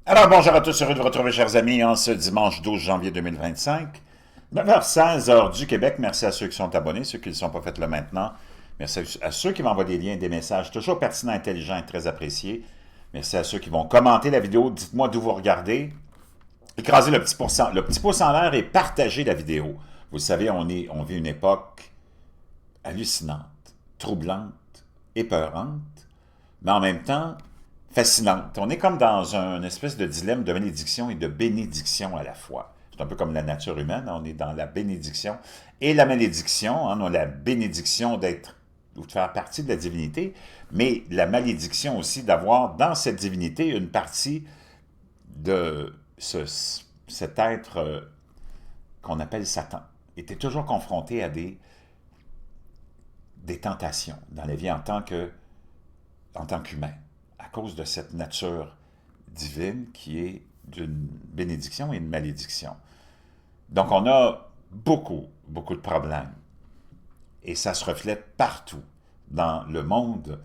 Alors, bonjour à tous, heureux de vous retrouver, chers amis, en ce dimanche 12 janvier 2025, 9h16, heure du Québec. Merci à ceux qui sont abonnés, ceux qui ne le sont pas fait là maintenant. Merci à ceux qui m'envoient des liens, des messages toujours pertinents, intelligents et très appréciés. Merci à ceux qui vont commenter la vidéo. Dites-moi d'où vous regardez. Écrasez le petit pouce en l'air et partagez la vidéo. Vous savez, on vit une époque hallucinante, troublante, épeurante, mais en même temps fascinante. On est comme dans un espèce de dilemme de malédiction et de bénédiction à la fois. C'est un peu comme la nature humaine, on est dans la bénédiction et la malédiction. On a la bénédiction d'être ou de faire partie de la divinité, mais la malédiction aussi d'avoir dans cette divinité une partie de cet être qu'on appelle Satan. Était toujours confronté à des tentations dans la vie en tant qu'humain, à cause de cette nature divine qui est d'une bénédiction et une malédiction. Donc on a beaucoup de problèmes. Et ça se reflète partout dans le monde,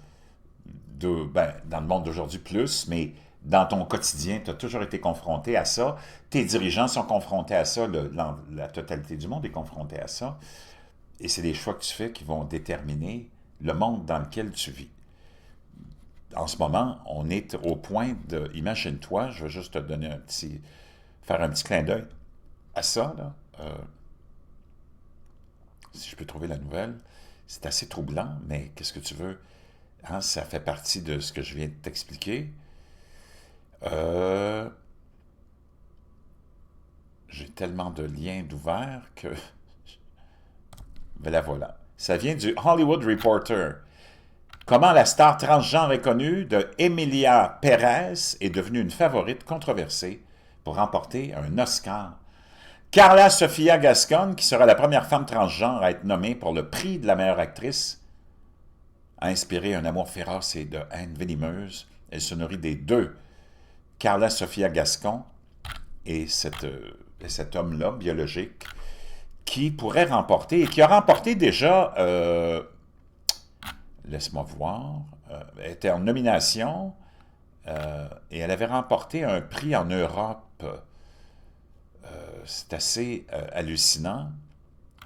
dans le monde d'aujourd'hui plus, mais dans ton quotidien, tu as toujours été confronté à ça. Tes dirigeants sont confrontés à ça, la totalité du monde est confrontée à ça. Et c'est les choix que tu fais qui vont déterminer le monde dans lequel tu vis. En ce moment, on est au point de... Imagine-toi, je vais juste te donner faire un petit clin d'œil à ça, là. Si je peux trouver la nouvelle. C'est assez troublant, mais qu'est-ce que tu veux? Hein, ça fait partie de ce que je viens de t'expliquer. Euh, j'ai tellement de liens d'ouverts que... Ben la voilà. Ça vient du Hollywood Reporter. Comment la star transgenre inconnue de Emilia Pérez est devenue une favorite controversée pour remporter un Oscar. Carla Sofia Gascon, qui sera la première femme transgenre à être nommée pour le prix de la meilleure actrice, a inspiré un amour féroce et de haine venimeuse. Elle se nourrit des deux, Carla Sofia Gascon et cet homme-là, biologique, qui pourrait remporter, et qui a remporté déjà, laisse-moi voir, elle était en nomination, et elle avait remporté un prix en Europe. C'est assez hallucinant.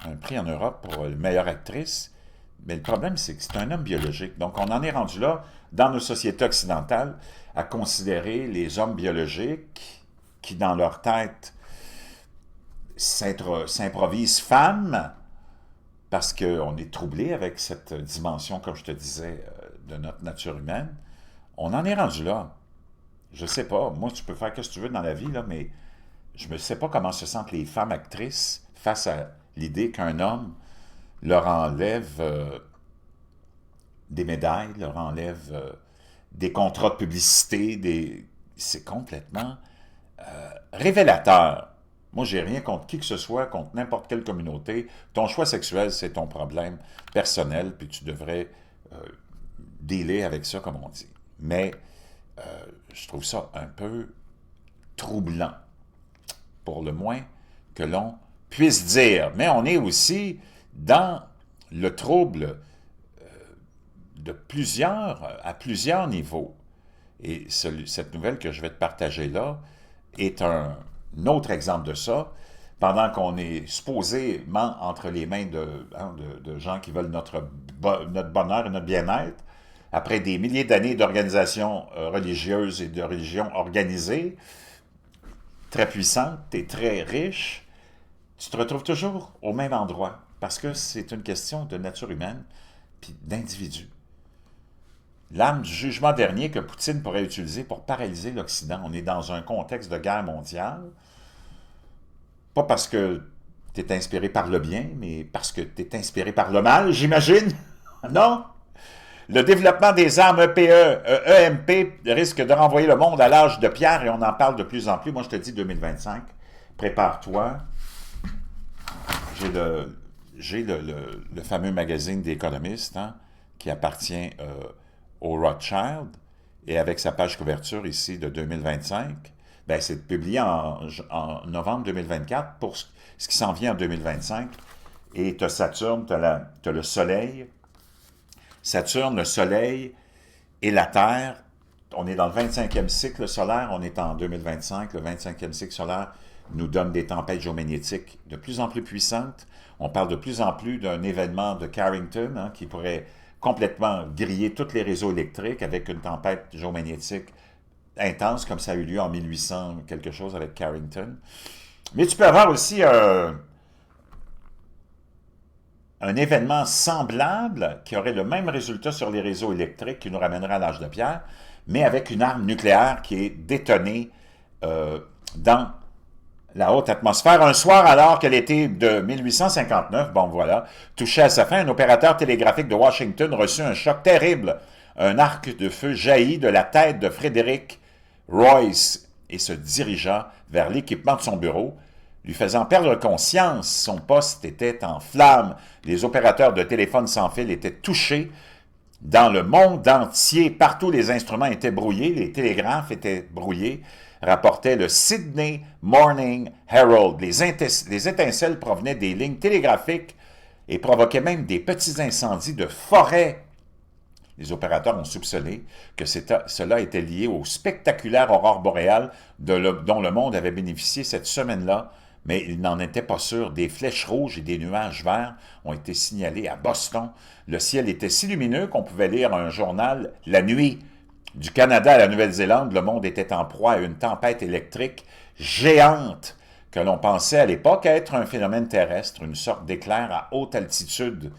Un prix en Europe pour meilleure actrice. Mais le problème, c'est que c'est un homme biologique. Donc, on en est rendu là, dans nos sociétés occidentales, à considérer les hommes biologiques qui, dans leur tête, s'improvisent femmes, parce qu'on est troublé avec cette dimension, comme je te disais, de notre nature humaine. On en est rendu là. Je sais pas. Moi, tu peux faire ce que tu veux dans la vie, là, mais je ne sais pas comment se sentent les femmes actrices face à l'idée qu'un homme leur enlève des médailles, leur enlève des contrats de publicité. C'est complètement révélateur. Moi, j'ai rien contre qui que ce soit, contre n'importe quelle communauté. Ton choix sexuel, c'est ton problème personnel, puis tu devrais euh, dealer avec ça, comme on dit. Mais je trouve ça un peu troublant, pour le moins que l'on puisse dire. Mais on est aussi dans le trouble à plusieurs niveaux. Et cette nouvelle que je vais te partager là est un autre exemple de ça. Pendant qu'on est supposément entre les mains de gens qui veulent notre bonheur et notre bien-être, après des milliers d'années d'organisations religieuses et de religions organisées, très puissantes et très riches, tu te retrouves toujours au même endroit. Parce que c'est une question de nature humaine puis d'individu. L'arme du jugement dernier que Poutine pourrait utiliser pour paralyser l'Occident. On est dans un contexte de guerre mondiale. Pas parce que tu es inspiré par le bien, mais parce que tu es inspiré par le mal, j'imagine. Non? Le développement des armes EMP risque de renvoyer le monde à l'âge de pierre et on en parle de plus en plus. Moi, je te dis 2025. Prépare-toi. J'ai le fameux magazine d'Économiste, hein, qui appartient au Rothschild, et avec sa page couverture ici de 2025, ben, c'est publié en novembre 2024 pour ce qui s'en vient en 2025. Et tu as Saturne, tu as le Soleil. Saturne, le Soleil et la Terre on est dans le 25e cycle solaire, on est en 2025, le 25e cycle solaire nous donne des tempêtes géomagnétiques de plus en plus puissantes. On parle de plus en plus d'un événement de Carrington hein, qui pourrait complètement griller tous les réseaux électriques avec une tempête géomagnétique intense, comme ça a eu lieu en 1800, quelque chose avec Carrington. Mais tu peux avoir aussi un événement semblable qui aurait le même résultat sur les réseaux électriques qui nous ramènerait à l'âge de pierre, mais avec une arme nucléaire qui est détonée dans la haute atmosphère. Un soir, alors que l'été de 1859, bon voilà, touchait à sa fin, un opérateur télégraphique de Washington reçut un choc terrible. Un arc de feu jaillit de la tête de Frederick Royce et se dirigea vers l'équipement de son bureau, lui faisant perdre conscience. Son poste était en flammes. Les opérateurs de téléphone sans fil étaient touchés. Dans le monde entier, partout les instruments étaient brouillés, les télégraphes étaient brouillés, rapportait le Sydney Morning Herald. Les étincelles provenaient des lignes télégraphiques et provoquaient même des petits incendies de forêt. Les opérateurs ont soupçonné que cela était lié au spectaculaire aurore boréale dont le monde avait bénéficié cette semaine-là, mais ils n'en étaient pas sûrs. Des flèches rouges et des nuages verts ont été signalés à Boston. Le ciel était si lumineux qu'on pouvait lire un journal la nuit. Du Canada à la Nouvelle-Zélande, le monde était en proie à une tempête électrique géante que l'on pensait à l'époque être un phénomène terrestre, une sorte d'éclair à haute altitude.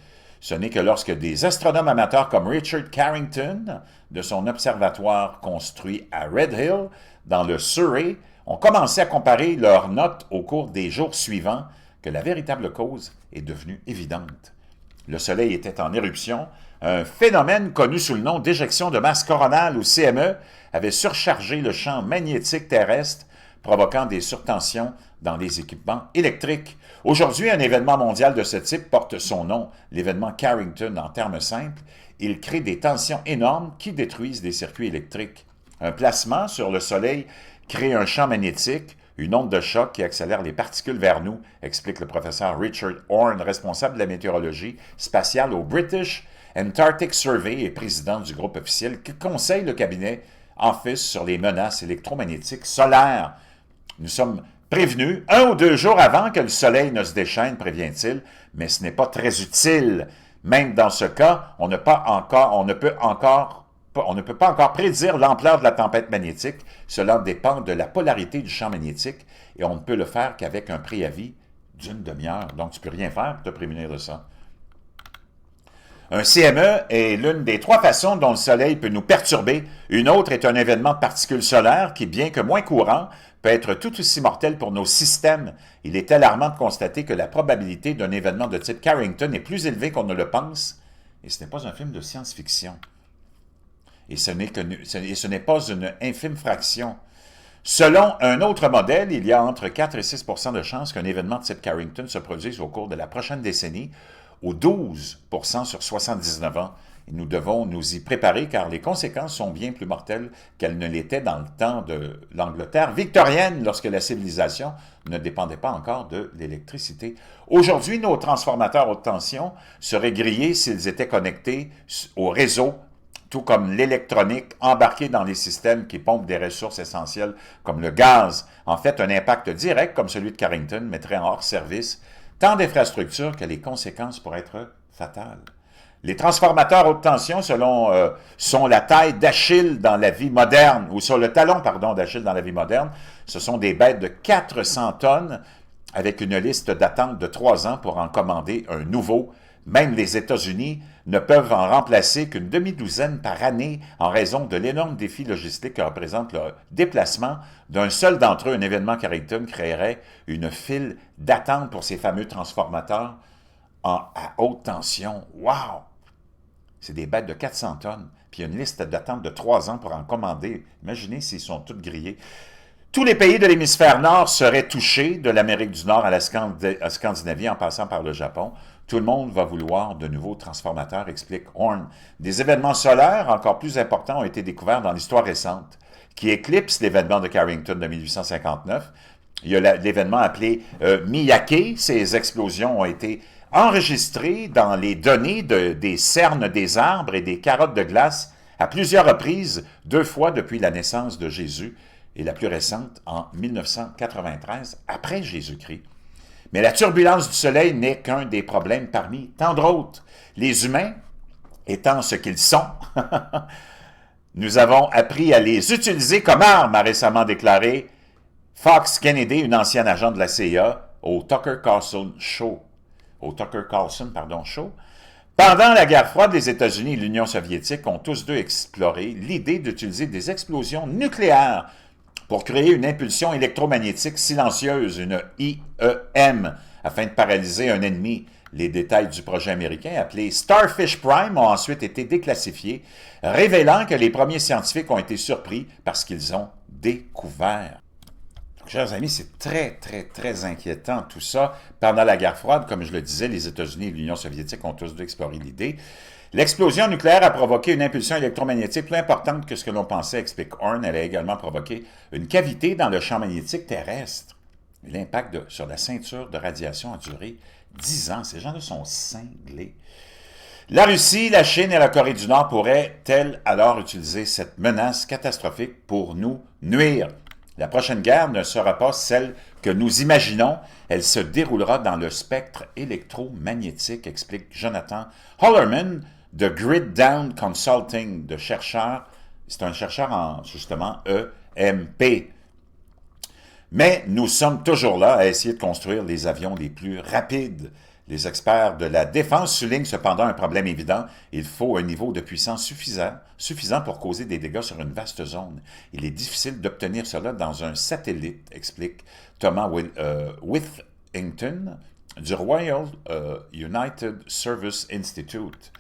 Ce n'est que lorsque des astronomes amateurs comme Richard Carrington, de son observatoire construit à Red Hill, dans le Surrey, ont commencé à comparer leurs notes au cours des jours suivants que la véritable cause est devenue évidente. Le Soleil était en éruption. Un phénomène connu sous le nom d'éjection de masse coronale ou CME avait surchargé le champ magnétique terrestre, provoquant des surtensions dans les équipements électriques. Aujourd'hui, un événement mondial de ce type porte son nom, l'événement Carrington en termes simples. Il crée des tensions énormes qui détruisent des circuits électriques. Un placement sur le Soleil crée un champ magnétique, une onde de choc qui accélère les particules vers nous, explique le professeur Richard Horn, responsable de la météorologie spatiale au British Antarctic Survey et président du groupe officiel qui conseille le cabinet Office sur les menaces électromagnétiques solaires. Nous sommes prévenus 1 ou 2 jours avant que le Soleil ne se déchaîne, prévient-il, mais ce n'est pas très utile. Même dans ce cas, on ne peut pas encore prédire l'ampleur de la tempête magnétique. Cela dépend de la polarité du champ magnétique et on ne peut le faire qu'avec un préavis d'une demi-heure. Donc, tu ne peux rien faire pour te prémunir de ça. Un CME est l'une des 3 façons dont le Soleil peut nous perturber. Une autre est un événement de particules solaires qui, bien que moins courant, peut être tout aussi mortel pour nos systèmes. Il est alarmant de constater que la probabilité d'un événement de type Carrington est plus élevée qu'on ne le pense. Et ce n'est pas un film de science-fiction. Et ce n'est pas une infime fraction. Selon un autre modèle, il y a entre 4 et 6 % de chances qu'un événement de type Carrington se produise au cours de la prochaine décennie, ou 12 % sur 79 ans. Et nous devons nous y préparer car les conséquences sont bien plus mortelles qu'elles ne l'étaient dans le temps de l'Angleterre victorienne, lorsque la civilisation ne dépendait pas encore de l'électricité. Aujourd'hui, nos transformateurs haute tension seraient grillés s'ils étaient connectés au réseau, tout comme l'électronique embarquée dans les systèmes qui pompent des ressources essentielles comme le gaz. En fait, un impact direct comme celui de Carrington mettrait en hors service tant d'infrastructures que les conséquences pourraient être fatales. Les transformateurs haute tension, sont la taille d'Achille dans la vie moderne, ou sur le talon, d'Achille dans la vie moderne. Ce sont des bêtes de 400 tonnes avec une liste d'attente de 3 ans pour en commander un nouveau. Même les États-Unis ne peuvent en remplacer qu'une demi-douzaine par année en raison de l'énorme défi logistique que représente le déplacement d'un seul d'entre eux. Un événement Carrington créerait une file d'attente pour ces fameux transformateurs à haute tension. Wow! C'est des bêtes de 400 tonnes, puis il y a une liste d'attente de 3 ans pour en commander. Imaginez s'ils sont tous grillés. Tous les pays de l'hémisphère nord seraient touchés, de l'Amérique du Nord à la Scandinavie, en passant par le Japon. Tout le monde va vouloir de nouveaux transformateurs, explique Horn. Des événements solaires encore plus importants ont été découverts dans l'histoire récente, qui éclipsent l'événement de Carrington de 1859. Il y a l'événement appelé Miyake. Ces explosions ont été enregistrées dans les données des cernes des arbres et des carottes de glace à plusieurs reprises, 2 fois depuis la naissance de Jésus, et la plus récente en 1993, après Jésus-Christ. Mais la turbulence du Soleil n'est qu'un des problèmes parmi tant d'autres. Les humains, étant ce qu'ils sont, nous avons appris à les utiliser comme armes, a récemment déclaré Fox Kennedy, une ancienne agent de la CIA, au Tucker Carlson Show. Pendant la guerre froide, les États-Unis et l'Union soviétique ont tous deux exploré l'idée d'utiliser des explosions nucléaires pour créer une impulsion électromagnétique silencieuse, une IEM, afin de paralyser un ennemi. Les détails du projet américain, appelé Starfish Prime, ont ensuite été déclassifiés, révélant que les premiers scientifiques ont été surpris parce qu'ils ont découvert. Donc, chers amis, c'est très, très, très inquiétant tout ça. Pendant la guerre froide, comme je le disais, les États-Unis et l'Union soviétique ont tous dû explorer l'idée. L'explosion nucléaire a provoqué une impulsion électromagnétique plus importante que ce que l'on pensait, explique Horn. Elle a également provoqué une cavité dans le champ magnétique terrestre. L'impact sur la ceinture de radiation a duré 10 ans. Ces gens-là sont cinglés. La Russie, la Chine et la Corée du Nord pourraient-elles alors utiliser cette menace catastrophique pour nous nuire? La prochaine guerre ne sera pas celle que nous imaginons. Elle se déroulera dans le spectre électromagnétique, explique Jonathan Hollerman de Grid Down Consulting, de chercheur. C'est un chercheur en, justement, EMP. Mais nous sommes toujours là à essayer de construire les avions les plus rapides. Les experts de la défense soulignent cependant un problème évident. Il faut un niveau de puissance suffisant pour causer des dégâts sur une vaste zone. Il est difficile d'obtenir cela dans un satellite, explique Thomas Withington du Royal United Service Institute.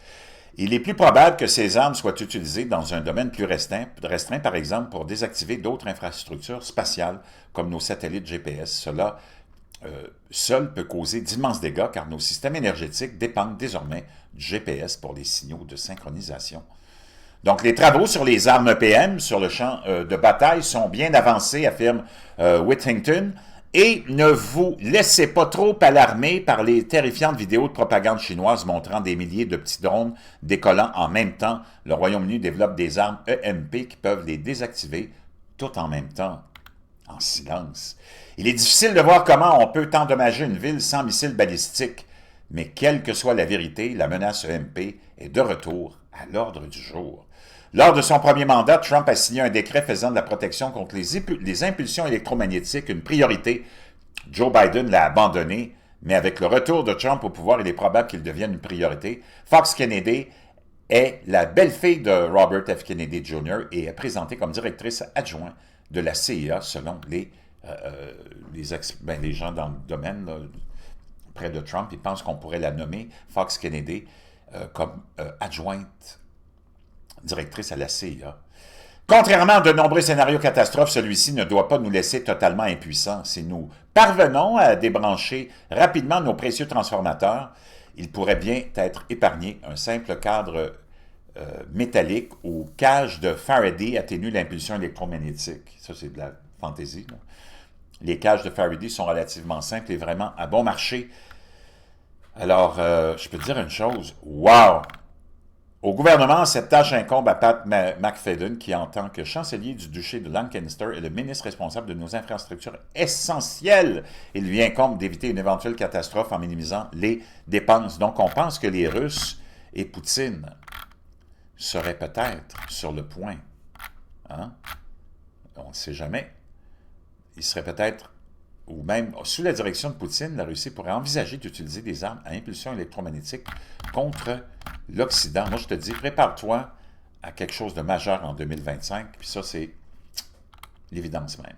Il est plus probable que ces armes soient utilisées dans un domaine plus restreint, par exemple pour désactiver d'autres infrastructures spatiales comme nos satellites GPS. Cela seul peut causer d'immenses dégâts car nos systèmes énergétiques dépendent désormais du GPS pour les signaux de synchronisation. Donc, les travaux sur les armes EPM sur le champ de bataille sont bien avancés, affirme Whittington. Et ne vous laissez pas trop alarmer par les terrifiantes vidéos de propagande chinoise montrant des milliers de petits drones décollant en même temps. Le Royaume-Uni développe des armes EMP qui peuvent les désactiver tout en même temps, en silence. Il est difficile de voir comment on peut endommager une ville sans missiles balistiques, mais quelle que soit la vérité, la menace EMP est de retour à l'ordre du jour. Lors de son premier mandat, Trump a signé un décret faisant de la protection contre les impulsions électromagnétiques une priorité. Joe Biden l'a abandonné, mais avec le retour de Trump au pouvoir, il est probable qu'il devienne une priorité. Fox Kennedy est la belle-fille de Robert F. Kennedy Jr. et est présentée comme directrice adjointe de la CIA, selon les gens dans le domaine là, près de Trump. Ils pensent qu'on pourrait la nommer, Fox Kennedy, comme adjointe directrice à la CIA. Contrairement à de nombreux scénarios catastrophes, celui-ci ne doit pas nous laisser totalement impuissants. Si nous parvenons à débrancher rapidement nos précieux transformateurs, il pourrait bien être épargné. Un simple cadre métallique ou cage de Faraday atténue l'impulsion électromagnétique. Ça, c'est de la fantaisie, là. Les cages de Faraday sont relativement simples et vraiment à bon marché. Alors, je peux te dire une chose. Wow! Au gouvernement, cette tâche incombe à Pat McFadden, qui, en tant que chancelier du duché de Lancaster, est le ministre responsable de nos infrastructures essentielles. Il lui incombe d'éviter une éventuelle catastrophe en minimisant les dépenses. Donc, on pense que les Russes et Poutine seraient peut-être sur le point. Hein? On ne sait jamais. Ils seraient peut-être, ou même sous la direction de Poutine, la Russie pourrait envisager d'utiliser des armes à impulsion électromagnétique contre l'Occident. Moi, je te dis, prépare-toi à quelque chose de majeur en 2025, puis ça, c'est l'évidence même.